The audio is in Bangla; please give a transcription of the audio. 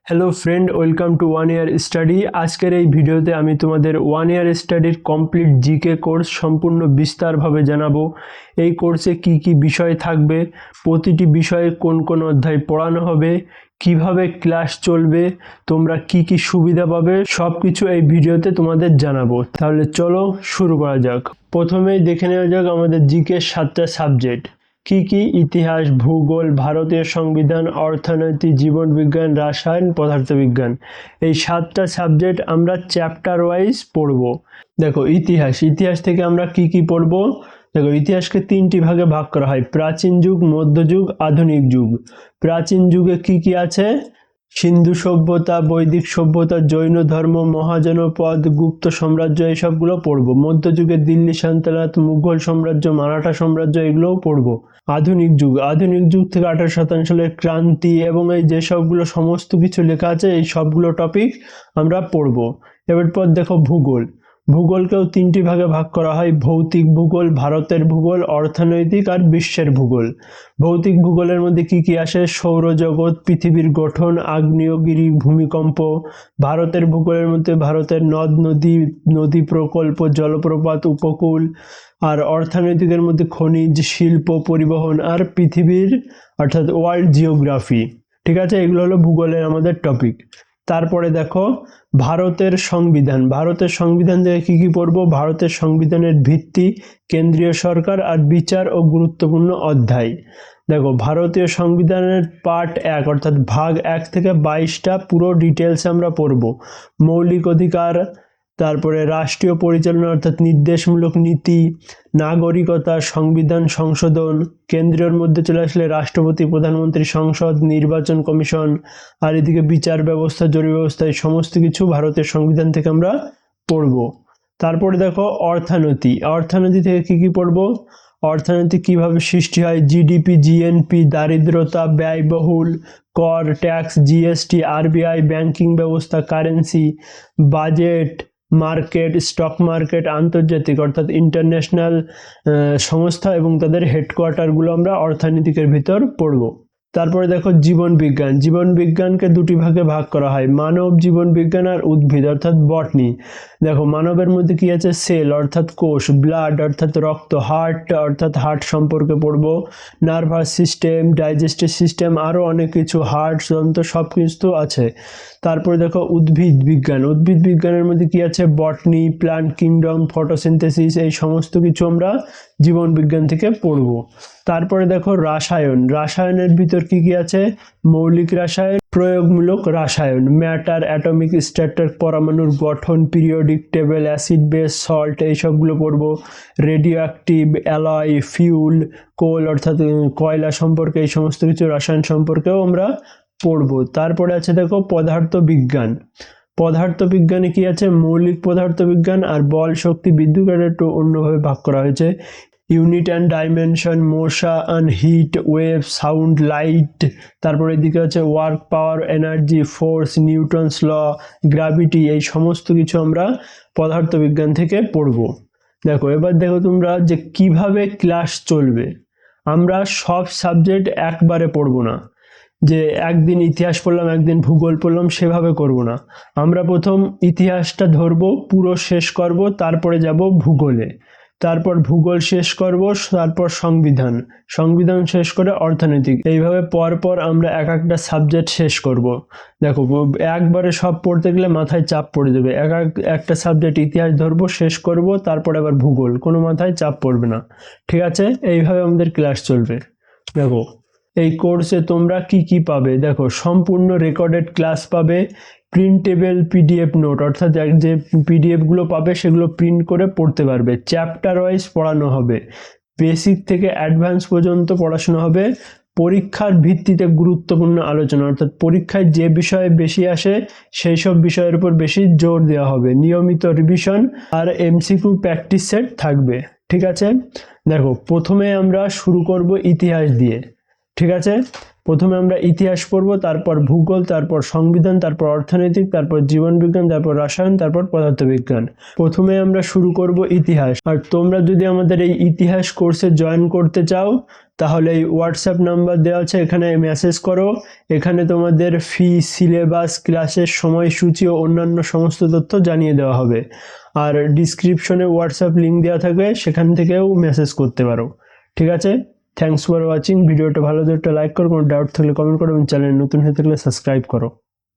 Hello friend, welcome to one year study. আজকের এই ভিডিওতে আমি তোমাদের ওয়ান ইয়ার স্টাডির কমপ্লিট জিকে কোর্স সম্পূর্ণ বিস্তারভাবে জানাবো। এই কোর্সে কি কি বিষয় থাকবে, প্রতিটি বিষয়ে কোন কোন অধ্যায় পড়ানো হবে, কিভাবে ক্লাস চলবে, তোমরা কি কি সুবিধা পাবে, সব কিছু এই ভিডিওতে তোমাদের জানাবো। তাহলে চলো শুরু করা যাক। প্রথমেই দেখে নেওয়া যাক আমাদের জিকে 7টা সাবজেক্ট কি কি। ইতিহাস, ভূগোল, ভারতীয় সংবিধান, অর্থনীতি, জীবন বিজ্ঞান, রসায়ন, পদার্থবিজ্ঞান। এই 7টা সাবজেক্ট আমরা চ্যাপ্টার ওয়াইজ পড়ব। দেখো ইতিহাস থেকে আমরা কি কি পড়ব। দেখো ইতিহাসকে 3টি ভাগে ভাগ করা হয়: প্রাচীন যুগ, মধ্যযুগ, আধুনিক যুগ। প্রাচীন যুগে কি কি আছে? সিন্ধু সভ্যতা, বৈদিক সভ্যতা, জৈন ধর্ম, মহাজনপদ, গুপ্ত সাম্রাজ্য, এইসবগুলো পড়বো। মধ্যযুগে দিল্লি সালতানাত, মুঘল সাম্রাজ্য, মারাঠা সাম্রাজ্য, এগুলোও পড়বো। আধুনিক যুগ থেকে 18 শতাংশ সালের ক্রান্তি এবং এই যে সবগুলো সমস্ত কিছু লেখা আছে, এই সবগুলো টপিক আমরা পড়বো। এরপর দেখো ভূগোলকেও 3টি ভাগে ভাগ করা হয়: ভৌতিক ভূগোল, ভারতের ভূগোল, অর্থনৈতিক আর বিশ্বের ভূগোল। ভৌতিক ভূগোলের মধ্যে কি কি আসে? সৌরজগৎ, পৃথিবীর গঠন, আগ্নেয়গিরি, ভূমিকম্প। ভারতের ভূগোলের মধ্যে ভারতের নদ নদী, নদী প্রকল্প, জলপ্রপাত, উপকূল। আর অর্থনৈতিকের মধ্যে খনিজ, শিল্প, পরিবহন আর পৃথিবীর অর্থাৎ ওয়ার্ল্ড জিওগ্রাফি। ঠিক আছে, এগুলো হলো ভূগোলের আমাদের টপিক। তারপরে দেখো ভারতের সংবিধান থেকে কি কি পড়বো? ভারতের সংবিধানের ভিত্তি, কেন্দ্রীয় সরকার আর বিচার ও গুরুত্বপূর্ণ অধ্যায়। দেখো ভারতীয় সংবিধানের পার্ট 1 অর্থাৎ ভাগ 1 থেকে 22টা পুরো ডিটেলস আমরা পড়বো। মৌলিক অধিকার, তারপরে রাষ্ট্রীয় পরিচালনা অর্থাৎ নির্দেশমূলক নীতি, নাগরিকতা, সংবিধান সংশোধন, কেন্দ্রের মধ্যে চলে আসলে রাষ্ট্রপতি, প্রধানমন্ত্রী, সংসদ, নির্বাচন কমিশন, আর এদিকে বিচার ব্যবস্থা, জরুরি ব্যবস্থা, এই সমস্ত কিছু ভারতের সংবিধান থেকে আমরা পড়ব। তারপরে দেখো অর্থনীতি থেকে কি কি পড়বো? অর্থনীতি কিভাবে সৃষ্টি হয়, জিডিপি, জিএনপি, দারিদ্রতা, ব্যয়বহুল, কর, ট্যাক্স, জিএসটি, আরবিআই, ব্যাংকিং ব্যবস্থা, currency, budget, market, stock market, আন্তর্জাতিক অর্থাৎ ইন্টারন্যাশনাল সংস্থা এবং তাদের হেডকোয়ার্টারগুলো আমরা অর্থনীতিকের ভিতর পড়ব। তারপরে দেখো জীবন বিজ্ঞানকে 2টি ভাগে ভাগ করা হয়: মানব জীবন বিজ্ঞান আর উদ্ভিদ অর্থাৎ বটনি। দেখো মানবের মধ্যে কি আছে? সেল অর্থাৎ কোষ, ব্লাড অর্থাৎ রক্ত, হার্ট সম্পর্কে পড়বো, নার্ভাস সিস্টেম, ডাইজেস্টিভ সিস্টেম, আরও অনেক কিছু, হার্ট যন্ত্র, সব কিছু আছে। তারপরে দেখো উদ্ভিদ বিজ্ঞানের মধ্যে কি আছে? বটনি, প্ল্যান্ট কিংডম, ফটোসিনথেসিস, এই সমস্ত কিছু আমরা জীবন বিজ্ঞান থেকে পড়ব। তারপরে দেখো রাসায়নের ভিতর কি কি আছে? মৌলিক রসায়ন, প্রয়োগমূলক রসায়ন, ম্যাটার, অ্যাটমিক স্ট্রাকচার, পরমাণুর গঠন, periodic table, acid base, salt, এই সবগুলো পড়বো। রেডিও অ্যাক্টিভ, অ্যালয়, ফিউল, কোল অর্থাৎ কয়লা সম্পর্কে, এই সমস্ত কিছু রসায়ন সম্পর্কেও আমরা পড়বো। তারপরে আছে দেখো পদার্থবিজ্ঞানে কি আছে? মৌলিক পদার্থবিজ্ঞান আর বল, শক্তি, বিদ্যুৎ, একটু অন্যভাবে ভাগ করা হয়েছে। Unit and dimension, motion, heat, wave, sound, light. তারপরে এদিকে আছে work, power, energy, force, Newton's law, gravity, এই সমস্ত কিছু আমরা পদার্থবিজ্ঞান থেকে পড়ব। এবার দেখো তোমরা যে কিভাবে ক্লাস চলবে। আমরা সব সাবজেক্ট একবারে পড়বো না, যে একদিন ইতিহাস পড়লাম একদিন ভূগোল পড়লাম, সেভাবে করব না। আমরা প্রথম ইতিহাসটা ধরবো, পুরো শেষ করব, তারপরে যাব ভূগোলে, তারপর ভূগোল শেষ করব, তারপর সংবিধান শেষ করে অর্থনৈতিক, এইভাবে পরপর আমরা একটা সাবজেক্ট শেষ করব। দেখো একবারে সব পড়তে গেলে মাথায় চাপ পড়ে যাবে। একটা সাবজেক্ট ইতিহাস ধরবো, শেষ করব, তারপর আবার ভূগোল, কোনো মাথায় চাপ পড়বে না। ঠিক আছে, এইভাবে আমাদের ক্লাস চলবে। দেখো এই কোর্সে তোমরা কি কি পাবে? দেখো সম্পূর্ণ রেকর্ডেড ক্লাস পাবে, প্রিন্টেবল পিডিএফ নোট অর্থাৎ যে পিডিএফগুলো পাবে সেগুলো প্রিন্ট করে পড়তে পারবে। চ্যাপ্টার ওয়াইজ পড়ানো হবে, বেসিক থেকে অ্যাডভান্স পর্যন্ত পড়াশোনা হবে। পরীক্ষার ভিত্তিতে গুরুত্বপূর্ণ আলোচনা অর্থাৎ পরীক্ষায় যে বিষয়ে বেশি আসে সেই সব বিষয়ের উপর বেশি জোর দেওয়া হবে। নিয়মিত রিভিশন আর এমসিকিউ প্র্যাকটিস সেট থাকবে। ঠিক আছে, দেখো প্রথমে আমরা শুরু করব ইতিহাস দিয়ে। ঠিক আছে, প্রথমে আমরা ইতিহাস পড়ব, তারপর ভূগোল, তারপর সংবিধান, তারপর অর্থনৈতিক, তারপর জীবনবিজ্ঞান, তারপর রসায়ন, তারপর পদার্থবিজ্ঞান। প্রথমে আমরা শুরু করব ইতিহাস। আর তোমরা যদি আমাদের এই ইতিহাস কোর্সে জয়েন করতে চাও তাহলে এই হোয়াটসঅ্যাপ নাম্বার দেওয়া আছে, এখানে মেসেজ করো। এখানে তোমাদের ফি, সিলেবাস, ক্লাসের সময়সূচি ও অন্যান্য সমস্ত তথ্য জানিয়ে দেওয়া হবে। আর ডিসক্রিপশনে হোয়াটসঅ্যাপ লিঙ্ক দেওয়া থাকবে, সেখান থেকেও মেসেজ করতে পারো। ঠিক আছে, থ্যাংকস ফর ওয়াচিং। ভিডিওটা ভালো লাগলে একটা লাইক করো, কোনো ডাউট থাকলে কমেন্ট করো এবং চ্যানেল নতুন হয়ে থাকলে সাবস্ক্রাইব করো।